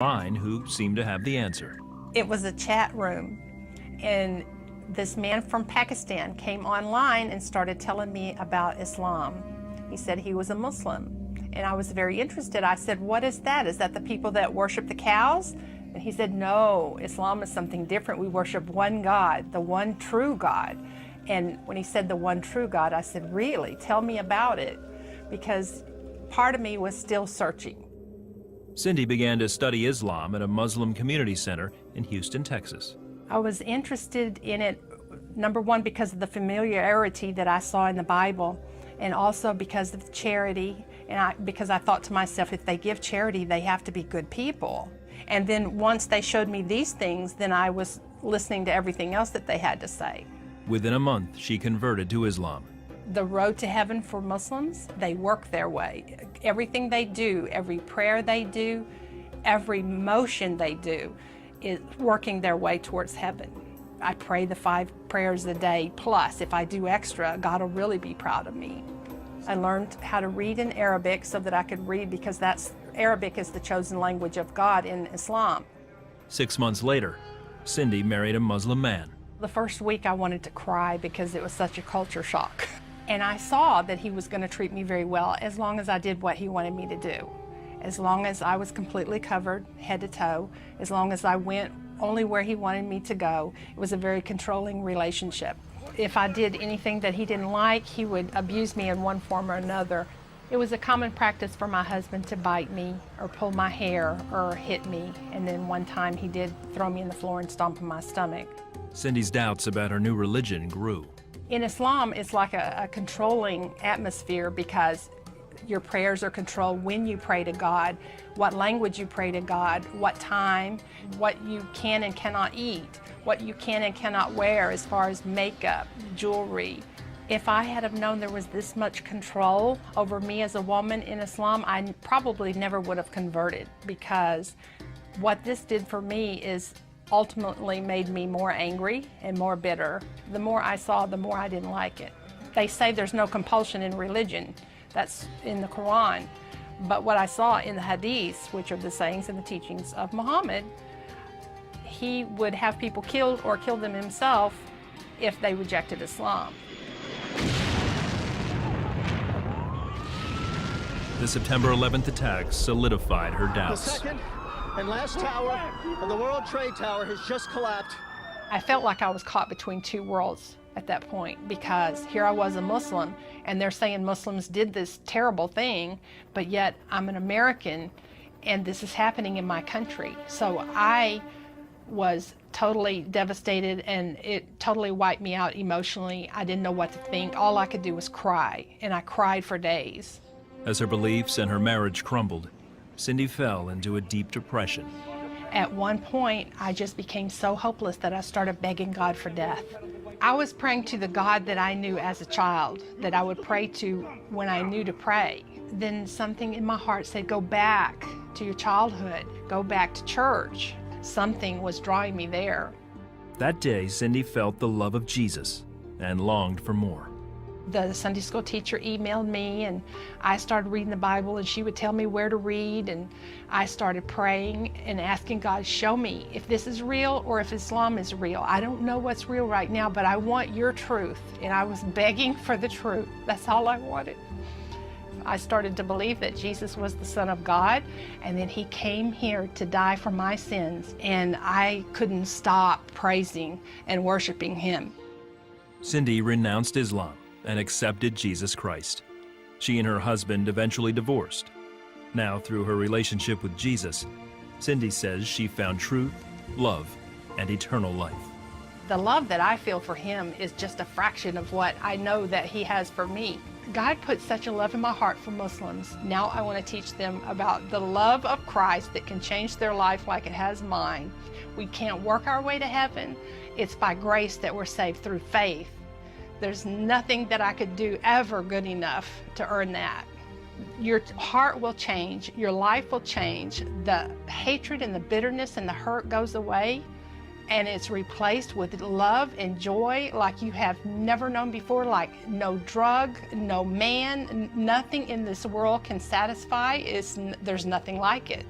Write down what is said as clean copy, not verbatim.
Line who seemed to have the answer. It was a chat room, and this man from Pakistan came online and started telling me about Islam. He said he was a Muslim, and I was very interested. I said, "What is that? Is that the people that worship the cows?" And he said, "No, Islam is something different. We worship one God, the one true God." And when he said the one true God, I said, "Really? Tell me about it," because part of me was still searching. Cindy began to study Islam at a Muslim community center in Houston, Texas. I was interested in it, number one, because of the familiarity that I saw in the Bible, and also because of charity, and because I thought to myself, if they give charity, they have to be good people. And then once they showed me these things, then I was listening to everything else that they had to say. Within a month, she converted to Islam. The road to heaven for Muslims, they work their way. Everything they do, every prayer they do, every motion they do is working their way towards heaven. I pray the 5 prayers a day, plus if I do extra, God will really be proud of me. I learned how to read in Arabic so that I could read, because Arabic is the chosen language of God in Islam. 6 months later, Cindy married a Muslim man. The first week I wanted to cry because it was such a culture shock. And I saw that he was going to treat me very well as long as I did what he wanted me to do. As long as I was completely covered, head to toe, as long as I went only where he wanted me to go. It was a very controlling relationship. If I did anything that he didn't like, he would abuse me in one form or another. It was a common practice for my husband to bite me or pull my hair or hit me. And then one time he did throw me on the floor and stomp on my stomach. Cindy's doubts about her new religion grew. In Islam, it's like a controlling atmosphere, because your prayers are controlled when you pray to God, what language you pray to God, what time, what you can and cannot eat, what you can and cannot wear as far as makeup, jewelry. If I had have known there was this much control over me as a woman in Islam, I probably never would have converted, because what this did for me is ultimately made me more angry and more bitter. The more I saw, the more I didn't like it. They say there's no compulsion in religion. That's in the Quran. But what I saw in the Hadiths, which are the sayings and the teachings of Muhammad, he would have people killed or kill them himself if they rejected Islam. The September 11th attacks solidified her The doubts. second and last tower of the World Trade Tower has just collapsed. I felt like I was caught between two worlds at that point, because here I was, a Muslim, and they're saying Muslims did this terrible thing, but yet I'm an American and this is happening in my country. So I was totally devastated, and it totally wiped me out emotionally. I didn't know what to think. All I could do was cry, and I cried for days. As her beliefs and her marriage crumbled, Cindy fell into a deep depression. At one point, I just became so hopeless that I started begging God for death. I was praying to the God that I knew as a child, that I would pray to when I knew to pray. Then something in my heart said, go back to your childhood, go back to church. Something was drawing me there. That day, Cindy felt the love of Jesus and longed for more. The Sunday school teacher emailed me, and I started reading the Bible, and she would tell me where to read, and I started praying and asking God, show me if this is real or if Islam is real. I don't know what's real right now, but I want your truth. And I was begging for the truth. That's all I wanted. I started to believe that Jesus was the Son of God, and that he came here to die for my sins, and I couldn't stop praising and worshiping him. Cindy renounced Islam and accepted Jesus Christ. She and her husband eventually divorced. Now, through her relationship with Jesus, Cindy says she found truth, love, and eternal life. The love that I feel for him is just a fraction of what I know that he has for me. God put such a love in my heart for Muslims. Now I want to teach them about the love of Christ that can change their life like it has mine. We can't work our way to heaven. It's by grace that we're saved through faith. There's nothing that I could do ever good enough to earn that. Your heart will change, your life will change, the hatred and the bitterness and the hurt goes away, and it's replaced with love and joy like you have never known before, like no drug, no man, nothing in this world can satisfy. There's nothing like it.